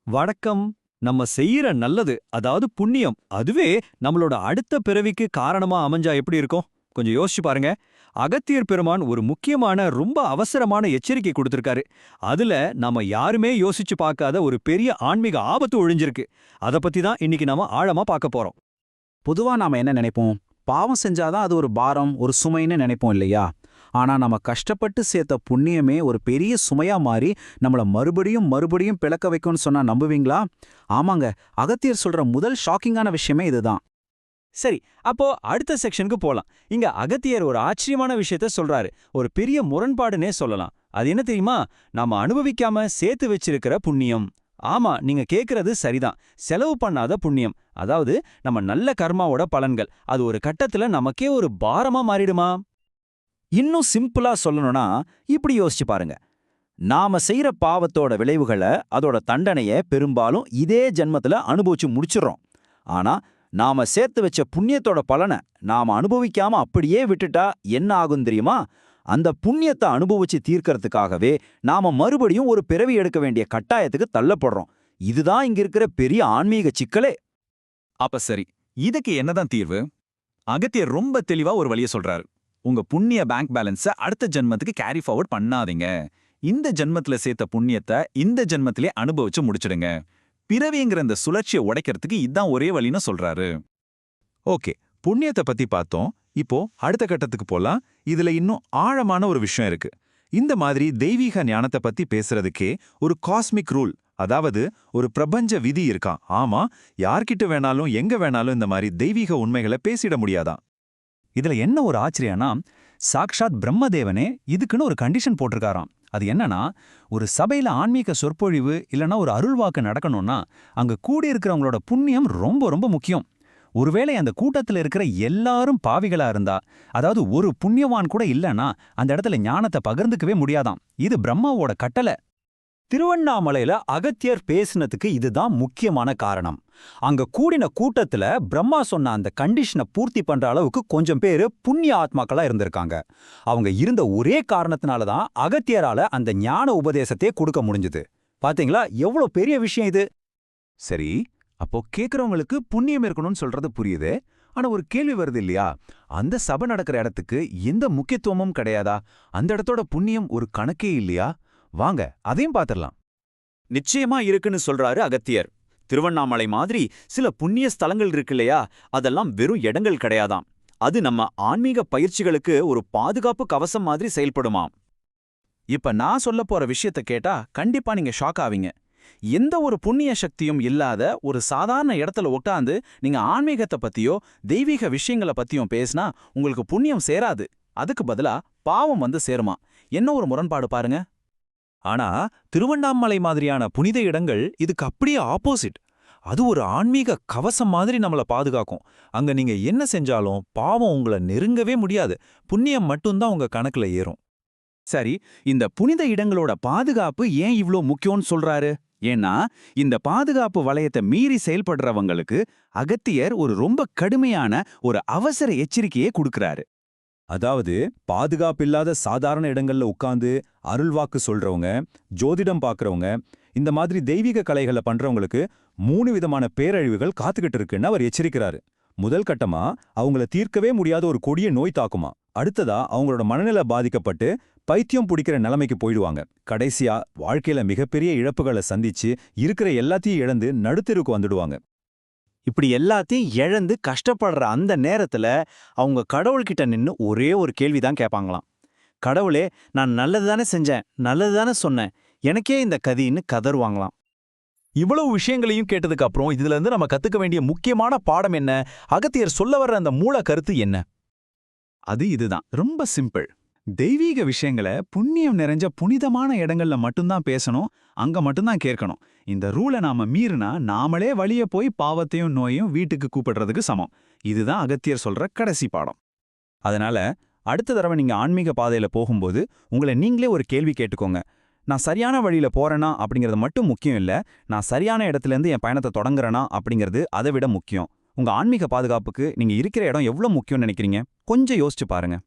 வழக்கம் நம்ம செய்யற நல்லது, அதாவது புண்ணியம், அதுவே நம்மளோட அடுத்த பிறவிக்கு காரணமா அமைஞ்சா எப்படி இருக்கும்? கொஞ்சம் யோசிச்சு பாருங்க. அகத்தியர் பெருமான் ஒரு முக்கியமான ரொம்ப அவசரமான எச்சரிக்கை கொடுத்திருக்காரு. அதுல நாம யாருமே யோசிச்சு பார்க்காத ஒரு பெரிய ஆன்மீக ஆபத்து ஒழிஞ்சிருக்கு. அத பத்தி தான் இன்னைக்கு நாம ஆழமா பார்க்க போறோம். பொதுவா நாம என்ன நினைப்போம்? பாவம் செஞ்சாதான் அது ஒரு பாரம், ஒரு சுமைன்னு நினைப்போம் இல்லையா? ஆனா நம்ம கஷ்டப்பட்டு சேர்த்த புண்ணியமே ஒரு பெரிய சுமையா மாறி நம்மள மறுபடியும் மறுபடியும் பிளக்க வைக்கும்னு சொன்னா நம்புவீங்களா? ஆமாங்க, அகத்தியர் சொல்ற முதல் ஷாக்கிங்கான விஷயமே இதுதான். சரி, அப்போ அடுத்த செக்ஷனுக்கு போலாம். இங்க அகத்தியர் ஒரு ஆச்சரியமான விஷயத்த சொல்றாரு. ஒரு பெரிய முரண்பாடுனே சொல்லலாம். அது என்ன தெரியுமா? நாம அனுபவிக்காம சேர்த்து வச்சிருக்கிற புண்ணியம். ஆமா, நீங்க கேக்குறது சரிதான். செலவு பண்ணாத புண்ணியம், அதாவது நம்ம நல்ல கர்மாவோட பலன்கள், அது ஒரு கட்டத்துல நமக்கே ஒரு பாரமா மாறிடுமா? இன்னும் சிம்பிளா சொல்லணும்னா இப்படி யோசிச்சு பாருங்க. நாம செய்யற பாவத்தோட விளைவுகளை, அதோட தண்டனைய பெரும்பாலும் இதே ஜென்மத்துல அனுபவிச்சு முடிச்சிடுறோம். ஆனா நாம சேர்த்து வச்ச புண்ணியத்தோட பலனை நாம அனுபவிக்காம அப்படியே விட்டுட்டா என்ன ஆகும் தெரியுமா? அந்த புண்ணியத்தை அனுபவிச்சு தீர்க்கறதுக்காகவே நாம மறுபடியும் ஒரு பிறவி எடுக்க வேண்டிய கட்டாயத்துக்கு தள்ளப்படுறோம். இதுதான் இங்க இருக்கிற பெரிய ஆன்மீக சிக்கலே. அப்ப சரி, இதுக்கு என்னதான் தீர்வு? அகத்தியர் ரொம்ப தெளிவா ஒரு வழிய சொல்றாரு. உங்க புண்ணிய பேங்க் பேலன்ஸ அடுத்த ஜென்மத்துக்கு கேரி ஃபார்வர்ட் பண்ணாதீங்க. இந்த ஜென்மத்துல சேர்த்த புண்ணியத்தை இந்த ஜென்மத்திலே அனுபவிச்சு முடிச்சிடுங்க. பிறவிங்கிற இந்த சுழற்சியை உடைக்கிறதுக்கு இதான் ஒரே வழின்னு சொல்றாரு. ஓகே, புண்ணியத்தை பத்தி பார்த்தோம். இப்போ அடுத்த கட்டத்துக்கு போலாம். இதுல இன்னும் ஆழமான ஒரு விஷயம் இருக்கு. இந்த மாதிரி தெய்வீக ஞானத்தை பத்தி பேசுறதுக்கே ஒரு காஸ்மிக் ரூல், அதாவது ஒரு பிரபஞ்ச விதி இருக்கான். ஆமா, யார்கிட்ட வேணாலும் எங்க வேணாலும் இந்த மாதிரி தெய்வீக உண்மைகளை பேசிட முடியாதான். இதுல என்ன ஒரு ஆச்சரியம்னா, சாக்ஷாத் பிரம்மதேவனே இதுக்குன்னு ஒரு கண்டிஷன் போட்டிருக்காராம். அது என்னன்னா, ஒரு சபையில ஆன்மீக சொற்பொழிவு இல்லனா ஒரு அருள்வாக்கு நடக்கணும்னா அங்க கூடியிருக்கிறவங்களோட புண்ணியம் ரொம்ப ரொம்ப முக்கியம். ஒருவேளை அந்த கூட்டத்துல இருக்கிற எல்லாரும் பாவிகளா இருந்தா, அதாவது ஒரு புண்ணியவான் கூட இல்லனா அந்த இடத்துல ஞானத்தை பகிர்ந்துக்கவே முடியாதாம். இது பிரம்மாவோட கட்டளை. திருவண்ணாமலையில அகத்தியர் பேசினதுக்கு இதுதான் முக்கியமான காரணம். அங்க கூடின கூட்டத்துல பிரம்மா சொன்ன அந்த கண்டிஷனை பூர்த்தி பண்ற அளவுக்கு கொஞ்சம் பேரு புண்ணிய ஆத்மாக்களா இருந்திருக்காங்க. அவங்க இருந்த ஒரே காரணத்தினால தான் அகத்தியரால அந்த ஞான உபதேசத்தையே கொடுக்க முடிஞ்சது. பாத்தீங்களா, எவ்வளவு பெரிய விஷயம் இது. சரி, அப்போ கேக்குறவங்களுக்கு புண்ணியம் இருக்கணும்னு சொல்றது புரியுது. ஆனா ஒரு கேள்வி வருது இல்லையா? அந்த சபை நடக்கிற இடத்துக்கு எந்த முக்கியத்துவமும் கிடையாதா? அந்த இடத்தோட புண்ணியம் ஒரு கணக்கே இல்லையா? வாங்க அதையும் பாத்திரலாம். நிச்சயமா இருக்குன்னு சொல்றாரு அகத்தியர். திருவண்ணாமலை மாதிரி சில புண்ணிய ஸ்தலங்கள் இருக்கு இல்லையா, அதெல்லாம் வெறும் இடங்கள் கிடையாதாம். அது நம்ம ஆன்மீக பயிற்சிகளுக்கு ஒரு பாதுகாப்பு கவசம் மாதிரி செயல்படுமாம். இப்ப நான் சொல்ல போற விஷயத்த கேட்டா கண்டிப்பா நீங்க ஷாக் ஆவீங்க. எந்த ஒரு புண்ணிய சக்தியும் இல்லாத ஒரு சாதாரண இடத்துல உட்காந்து நீங்க ஆன்மீகத்தை பத்தியோ தெய்வீக விஷயங்களை பத்தியும் பேசினா உங்களுக்கு புண்ணியம் சேராது. அதுக்கு பதிலா பாவம் வந்து சேருமா. என்ன ஒரு முரண்பாடு பாருங்க. ஆனா திருவண்ணாமலை மாதிரியான புனித இடங்கள் இதுக்கு அப்படியே ஆப்போசிட். அது ஒரு ஆன்மீக கவசம் மாதிரி நம்மள பாதுகாக்கும். அங்க நீங்க என்ன செஞ்சாலும் பாவம் உங்களை நெருங்கவே முடியாது. புண்ணியம் மட்டும்தான் உங்க கணக்குல ஏறும். சரி, இந்த புனித இடங்களோட பாதுகாப்பு ஏன் இவ்ளோ முக்கியம்னு சொல்றாரு? ஏன்னா இந்த பாதுகாப்பு வளையத்தை மீறி செயல்படுறவங்களுக்கு அகத்தியர் ஒரு ரொம்ப கடுமையான ஒரு அவசர எச்சரிக்கையே கொடுக்கறாரு. அதாவது பாதுகாப்பில்லாத சாதாரண இடங்கள்ல உட்கார்ந்து அருள்வாக்கு சொல்றவங்க, ஜோதிடம் பார்க்கறவங்க, இந்த மாதிரி தெய்வீக கலைகளை பண்றவங்களுக்கு 3 விதமான பேரழிவுகள் காத்துக்கிட்டு இருக்குன்னு அவர் எச்சரிக்கிறாரு. முதல் கட்டமா அவங்கள தீர்க்கவே முடியாத ஒரு கொடிய நோய் தாக்குமா. அடுத்ததா அவங்களோட மனநிலை பாதிக்கப்பட்டு பைத்தியம் பிடிக்கிற நிலைமைக்கு போயிடுவாங்க. கடைசியா வாழ்க்கையில மிகப்பெரிய இழப்புகளை சந்திச்சு இருக்கிற எல்லாத்தையும் இழந்து நடுத்தெருக்கு வந்துடுவாங்க. இப்படி எல்லாத்தையும் இழந்து கஷ்டப்படுற அந்த நேரத்துல அவங்க கடவுள்கிட்ட நின்னு ஒரே ஒரு கேள்விதான் கேட்பாங்களாம். கடவுளே, நான் நல்லதுதானே செஞ்சேன், நல்லதுதானே சொன்னேன், எனக்கே இந்த கதின்னு கதறுவாங்களாம். இவ்வளவு விஷயங்களையும் கேட்டதுக்கு அப்புறம் இதுல இருந்து நம்ம கத்துக்க வேண்டிய முக்கியமான பாடம் என்ன? அகத்தியர் சொல்ல வர்ற அந்த மூல கருத்து என்ன? அது இதுதான், ரொம்ப சிம்பிள். தெய்வீக விஷயங்களை புண்ணியம் நிறைஞ்ச புனிதமான இடங்கள்ல மட்டும்தான் பேசணும், அங்க மட்டும்தான் கேட்கணும். இந்த ரூலை நாம மீறினா நாமளே வழிய போய் பாவத்தையும் நோயும் வீட்டுக்கு கூப்பிடுறதுக்கு சமம். இதுதான் அகத்தியர் சொல்ற கடைசி பாடம். அதனால அடுத்த தடவை நீங்க ஆன்மீக பாதையில போகும்போது உங்களை நீங்களே ஒரு கேள்வி கேட்டுக்கோங்க. நான் சரியான வழியில போறேனா அப்படிங்கிறது மட்டும் முக்கியம் இல்ல, நான் சரியான இடத்துல இருந்து என் பயணத்தை தொடங்குறேனா அப்படிங்கிறது அதை விட முக்கியம். உங்க ஆன்மீக பாதுகாப்புக்கு நீங்க இருக்கிற இடம் எவ்வளவு முக்கியம்னு நினைக்கிறீங்க? கொஞ்சம் யோசிச்சு பாருங்க.